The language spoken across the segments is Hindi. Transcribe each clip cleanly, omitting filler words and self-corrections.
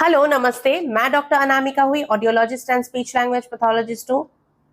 हेलो नमस्ते, मैं डॉक्टर अनामिका हुई, audiologist and speech language pathologist हूँ।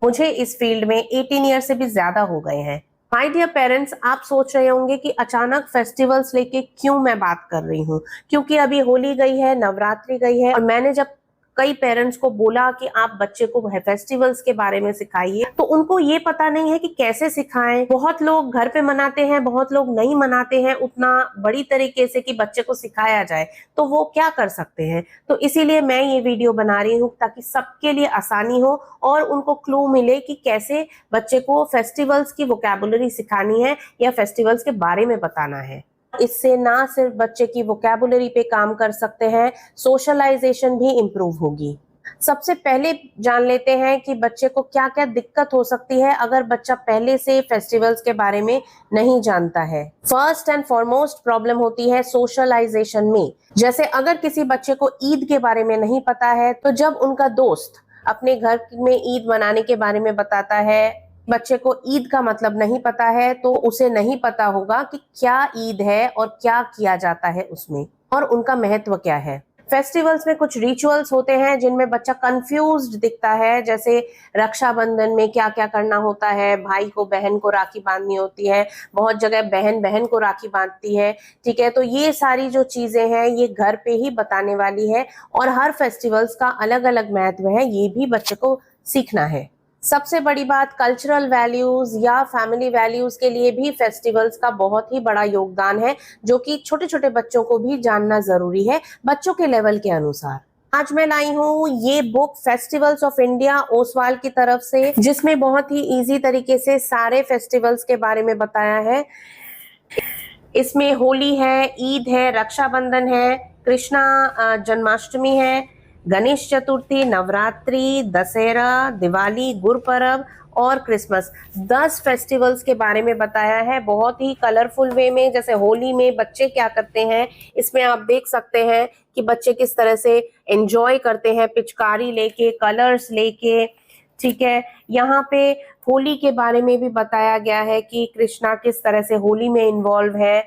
मुझे इस फील्ड में 18 ईयर से भी ज्यादा हो गए हैं। माय डियर पेरेंट्स, आप सोच रहे होंगे कि अचानक फेस्टिवल्स लेके क्यों मैं बात कर रही हूँ, क्योंकि अभी होली गई है, नवरात्रि गई है और मैंने जब कई पेरेंट्स को बोला कि आप बच्चे को फेस्टिवल्स के बारे में सिखाइए, तो उनको ये पता नहीं है कि कैसे सिखाएं। बहुत लोग घर पे मनाते हैं, बहुत लोग नहीं मनाते हैं उतना बड़ी तरीके से कि बच्चे को सिखाया जाए, तो वो क्या कर सकते हैं। तो इसीलिए मैं ये वीडियो बना रही हूँ ताकि सबके लिए आसानी हो और उनको क्लू मिले कि कैसे बच्चे को फेस्टिवल्स की वोकैबुलरी सिखानी है या फेस्टिवल्स के बारे में बताना है। इससे ना सिर्फ बच्चे की वोकैबुलरी पे काम कर सकते हैं, सोशलाइजेशन भी इम्प्रूव होगी। सबसे पहले जान लेते हैं कि बच्चे को क्या क्या दिक्कत हो सकती है अगर बच्चा पहले से फेस्टिवल्स के बारे में नहीं जानता है। फर्स्ट एंड फॉरमोस्ट प्रॉब्लम होती है सोशलाइजेशन में। जैसे अगर किसी बच्चे को ईद के बारे में नहीं पता है, तो जब उनका दोस्त अपने घर में ईद मनाने के बारे में बताता है, बच्चे को ईद का मतलब नहीं पता है, तो उसे नहीं पता होगा कि क्या ईद है और क्या किया जाता है उसमें और उनका महत्व क्या है। फेस्टिवल्स में कुछ रिचुअल्स होते हैं जिनमें बच्चा कंफ्यूज्ड दिखता है, जैसे रक्षाबंधन में क्या क्या करना होता है, भाई को बहन को राखी बांधनी होती है, बहुत जगह बहन बहन को राखी बांधती है। ठीक है, तो ये सारी जो चीजें हैं ये घर पे ही बताने वाली है और हर फेस्टिवल्स का अलग अलग महत्व है, ये भी बच्चे को सीखना है। सबसे बड़ी बात, कल्चरल वैल्यूज या फैमिली वैल्यूज के लिए भी फेस्टिवल्स का बहुत ही बड़ा योगदान है, जो कि छोटे छोटे बच्चों को भी जानना जरूरी है बच्चों के लेवल के अनुसार। आज मैं लाई हूँ ये book festivals of India Oswal की तरफ से, जिसमें बहुत ही इजी तरीके से सारे फेस्टिवल्स के बारे में बताया है। इसमें होली है, ईद है, रक्षाबंधन है, कृष्णा जन्माष्टमी है, गणेश चतुर्थी, नवरात्रि, दशहरा, दिवाली, गुरपर्व और क्रिसमस। 10 फेस्टिवल्स के बारे में बताया है बहुत ही कलरफुल वे में। जैसे होली में बच्चे क्या करते हैं, इसमें आप देख सकते हैं कि बच्चे किस तरह से एंजॉय करते हैं, पिचकारी लेके, कलर्स लेके। ठीक है, यहाँ पे होली के बारे में भी बताया गया है कि कृष्णा किस तरह से होली में इन्वॉल्व है।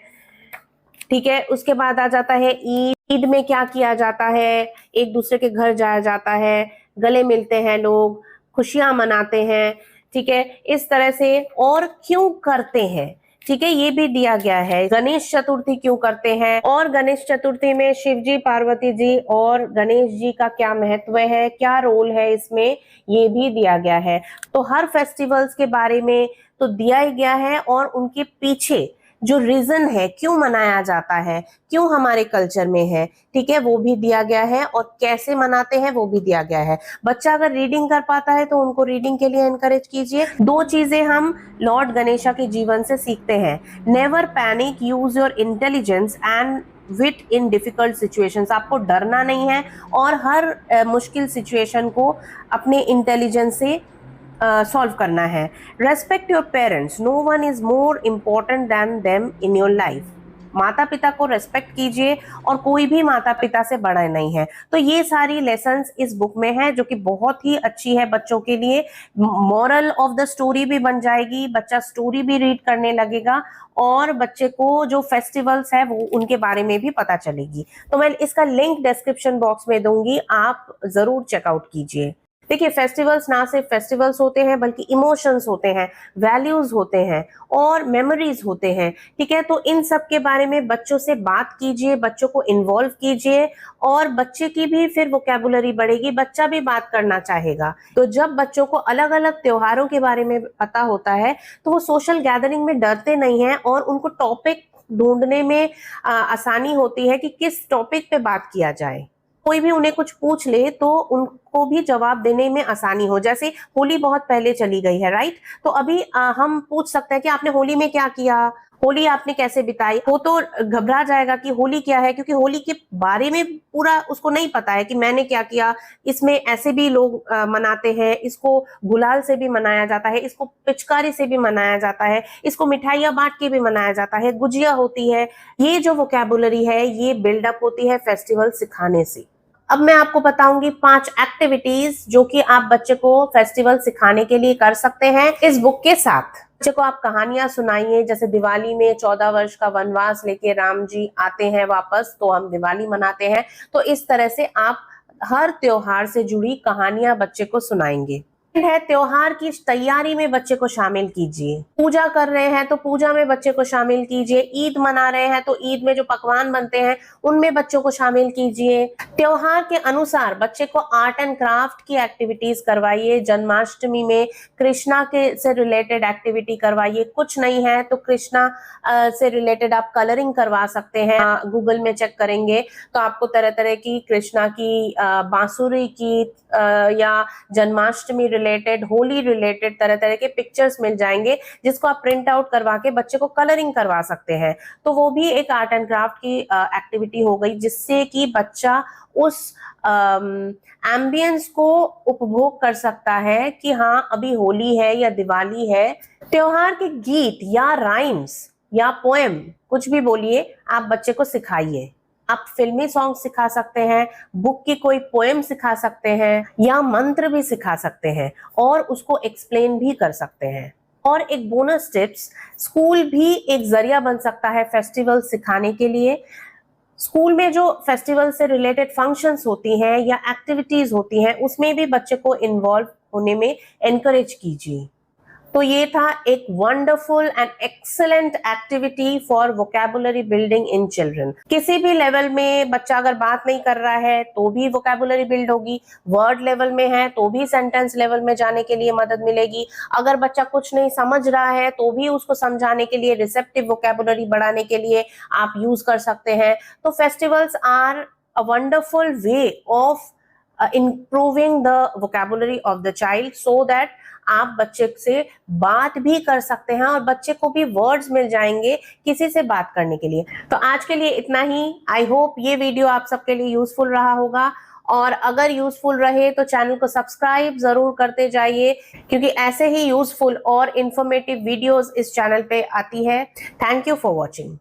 ठीक है, उसके बाद आ जाता है ईद। ईद में क्या किया जाता है, एक दूसरे के घर जाया जाता है, गले मिलते हैं लोग, खुशियां मनाते हैं। ठीक है, इस तरह से और क्यों करते हैं, ठीक है, ये भी दिया गया है। गणेश चतुर्थी क्यों करते हैं और गणेश चतुर्थी में शिव जी, पार्वती जी और गणेश जी का क्या महत्व है, क्या रोल है इसमें, ये भी दिया गया है। तो हर फेस्टिवल्स के बारे में तो दिया ही गया है और उनके पीछे जो रीजन है, क्यों मनाया जाता है, क्यों हमारे कल्चर में है, ठीक है, वो भी दिया गया है और कैसे मनाते हैं वो भी दिया गया है। बच्चा अगर रीडिंग कर पाता है तो उनको रीडिंग के लिए एनकरेज कीजिए। 2 चीजें हम लॉर्ड गणेशा के जीवन से सीखते हैं। Never panic, use your intelligence and wit in difficult situations. आपको डरना नहीं है और हर मुश्किल सिचुएशन को अपने इंटेलिजेंस से सॉल्व करना है। Respect your parents, no one is more important than them in your life. माता पिता को रेस्पेक्ट कीजिए और कोई भी माता पिता से बड़ा नहीं है। तो ये सारी लेसन्स इस बुक में है जो कि बहुत ही अच्छी है बच्चों के लिए। मॉरल ऑफ द स्टोरी भी बन जाएगी, बच्चा स्टोरी भी रीड करने लगेगा और बच्चे को जो फेस्टिवल्स है वो उनके बारे में भी पता चलेगी। तो मैं इसका लिंक डिस्क्रिप्शन बॉक्स में दूंगी, आप जरूर चेकआउट कीजिए। देखिए, फेस्टिवल्स ना सिर्फ फेस्टिवल्स होते हैं बल्कि इमोशंस होते हैं, वैल्यूज होते हैं और मेमोरीज होते हैं। ठीक है, तो इन सब के बारे में बच्चों से बात कीजिए, बच्चों को इन्वॉल्व कीजिए और बच्चे की भी फिर वोकैबुलरी बढ़ेगी, बच्चा भी बात करना चाहेगा। तो जब बच्चों को अलग अलग त्योहारों के बारे में पता होता है तो वो सोशल गैदरिंग में डरते नहीं है और उनको टॉपिक ढूंढने में आसानी होती है कि किस टॉपिक पे बात किया जाए। कोई भी उन्हें कुछ पूछ ले तो उनको भी जवाब देने में आसानी हो। जैसे होली बहुत पहले चली गई है, राइट, तो अभी हम पूछ सकते हैं कि आपने होली में क्या किया, होली आपने कैसे बिताई। वो तो घबरा जाएगा कि होली क्या है, क्योंकि होली के बारे में पूरा उसको नहीं पता है कि मैंने क्या किया। इसमें ऐसे भी लोग मनाते हैं, इसको गुलाल से भी मनाया जाता है, इसको पिचकारी से भी मनाया जाता है, इसको मिठाइयाँ बांट के भी मनाया जाता है, गुजिया होती है। ये जो वोकैबुलरी है ये बिल्डअप होती है फेस्टिवल सिखाने से। अब मैं आपको बताऊंगी 5 एक्टिविटीज जो कि आप बच्चे को फेस्टिवल सिखाने के लिए कर सकते हैं इस बुक के साथ। बच्चे को आप कहानियां सुनाइए, जैसे दिवाली में 14 वर्ष का वनवास लेके राम जी आते हैं वापस, तो हम दिवाली मनाते हैं। तो इस तरह से आप हर त्योहार से जुड़ी कहानियां बच्चे को सुनाएंगे। है त्योहार की तैयारी में बच्चे को शामिल कीजिए। पूजा कर रहे हैं तो पूजा में बच्चे को शामिल कीजिए। ईद मना रहे हैं तो ईद में जो पकवान बनते हैं उनमें बच्चों को शामिल कीजिए। त्योहार के अनुसार बच्चे को आर्ट एंड क्राफ्ट की एक्टिविटीज करवाइए। जन्माष्टमी में कृष्णा के से रिलेटेड एक्टिविटी करवाइए। कुछ नहीं है तो कृष्णा से रिलेटेड आप कलरिंग करवा सकते हैं। गूगल में चेक करेंगे तो आपको तरह तरह की कृष्णा की बांसुरी की या जन्माष्टमी रिलेटेड, होली रिलेटेड तरह तरह के पिक्चर्स मिल जाएंगे, जिसको आप प्रिंट आउट करवा के बच्चे को कलरिंग करवा सकते हैं। तो वो भी एक आर्ट एंड क्राफ्ट की एक्टिविटी हो गई, जिससे कि बच्चा उस एम्बियंस को उपभोग कर सकता है कि हाँ अभी होली है या दिवाली है। त्योहार के गीत या राइम्स या पोएम कुछ भी बोलिए, आप बच्चे को सिखाइए। आप फिल्मी सॉन्ग सिखा सकते हैं, बुक की कोई पोएम सिखा सकते हैं या मंत्र भी सिखा सकते हैं और उसको एक्सप्लेन भी कर सकते हैं। और एक बोनस टिप्स, स्कूल भी एक जरिया बन सकता है फेस्टिवल सिखाने के लिए। स्कूल में जो फेस्टिवल से रिलेटेड फंक्शंस होती हैं या एक्टिविटीज होती हैं, उसमें भी बच्चे को इन्वॉल्व होने में एनकरेज कीजिए। तो ये था एक wonderful and excellent activity for vocabulary building in children. किसी भी लेवल में बच्चा अगर बात नहीं कर रहा है तो भी वोकैबुलरी बिल्ड होगी, वर्ड लेवल में है तो भी सेंटेंस लेवल में जाने के लिए मदद मिलेगी। अगर बच्चा कुछ नहीं समझ रहा है तो भी उसको समझाने के लिए, रिसेप्टिव वोकैबुलरी बढ़ाने के लिए आप यूज कर सकते हैं। तो festivals are a wonderful way of improving the vocabulary of the child, so that आप बच्चे से बात भी कर सकते हैं और बच्चे को भी वर्ड्स मिल जाएंगे किसी से बात करने के लिए। तो आज के लिए इतना ही। आई होप ये वीडियो आप सबके लिए यूजफुल रहा होगा, और अगर यूजफुल रहे तो चैनल को सब्सक्राइब जरूर करते जाइए, क्योंकि ऐसे ही यूजफुल और इंफॉर्मेटिव वीडियोस इस चैनल पे आती है। Thank you for watching.